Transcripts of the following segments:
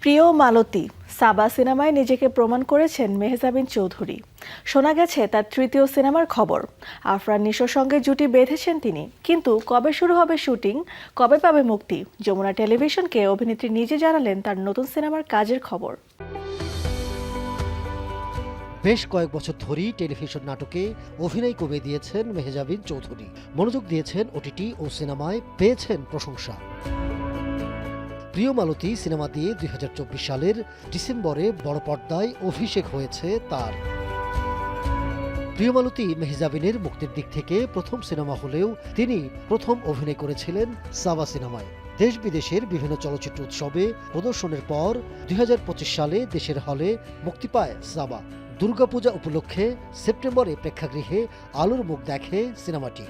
প্রিয় মালতী সাবা সিনেমায় নিজেকে প্রমাণ করেছেন মেহজাবিন চৌধুরী। শোনা গেছে তার তৃতীয় সিনেমার খবর। আফরান নিশোর সঙ্গে জুটি বেঁধেছেন তিনি, কিন্তু কবে শুরু হবে শুটিং, কবে পাবে মুক্তি, যমুনা টেলিভিশনকে অভিনেত্রী নিজে জানালেন তার নতুন সিনেমার কাজের খবর। বেশ কয়েক বছর ধরেই টেলিভিশন নাটকে অভিনয় কমিয়ে দিয়েছেন মেহজাবিন চৌধুরী। মনোযোগ দিয়েছেন ওটিটি ও সিনেমায়, পেয়েছেন প্রশংসা। প্রিয় মালতী সিনেমা দিয়ে 2024 সালের ডিসেম্বরে বড় পর্দায় অভিষেক হয়েছে তার। প্রিয় মালতী মেহজাবিনের মুক্তির দিক থেকে প্রথম সিনেমা হলেও তিনি প্রথম অভিনয় করেছিলেন সাবা সিনেমায়। দেশ বিদেশের বিভিন্ন চলচ্চিত্র উৎসবে প্রদর্শনের পর 2025 সালে দেশের হলে মুক্তি পায় সাবা। দুর্গাপূজা উপলক্ষে সেপ্টেম্বরে প্রেক্ষাগৃহে আলোর মুখ দেখে সিনেমাটি।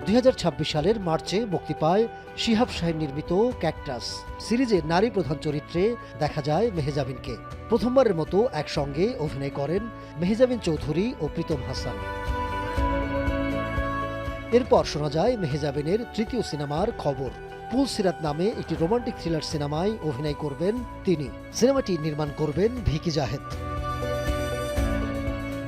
2026 সালের মার্চে মুক্তি পায় শিহাব শাহীন নির্মিত ক্যাকটাস সিরিজের নারী প্রধান চরিত্রে দেখা যায় মেহজাবিনকে। প্রথমবারের মতো একসঙ্গে অভিনয় করেন মেহজাবিন চৌধুরী ও প্রীতম হাসান। এরপর শোনা যায় মেহজাবিনের তৃতীয় সিনেমার খবর। পুলসিরাত নামে একটি রোমান্টিক থ্রিলার সিনেমায় অভিনয় করবেন তিনি। সিনেমাটি নির্মাণ করবেন ভিকি জাহেদ।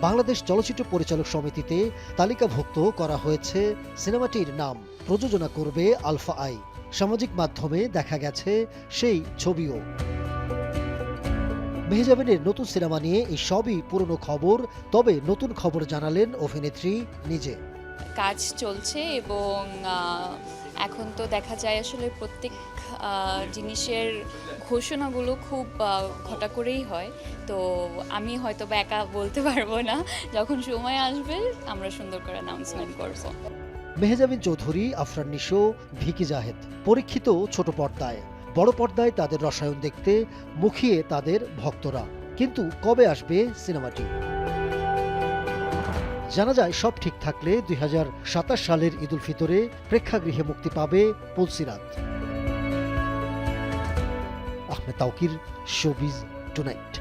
বাংলাদেশ চলচ্চিত্র পরিচালক সমিতিতে তালিকাভুক্ত করা হয়েছে সিনেমাটির নাম। প্রযোজনা করবে আলফা আই। সামাজিক মাধ্যমে দেখা গেছে সেই ছবিও। মেহজাবিনের নতুন সিনেমা নিয়ে এই সবই পুরনো খবর, তবে নতুন খবর জানালেন অভিনেত্রী নিজে। কাজ চলছে এবং এখন তো দেখা যায় আসলে প্রত্যেক জিনিসের ঘোষণাগুলো খুব ঘটা করেই হয়, তো আমি হয়তো বা একা বলতে পারবো না। যখন সময় আসবে আমরা সুন্দর করে অ্যানাউন্সমেন্ট করব। মেহজাবিন চৌধুরী, আফরান নিশো, ভিকি জাহেদ পরীক্ষিত ছোট পর্দায়। বড় পর্দায় তাদের রসায়ন দেখতে মুখিয়ে তাদের ভক্তরা। কিন্তু কবে আসবে সিনেমাটি? জানা যায় সব ঠিক থাকলে 2027 সালের ঈদুল ফিতরে প্রেক্ষাগৃহে মুক্তি পাবে পুলসিরাত। Ahmed Tawkir, showbiz tonight.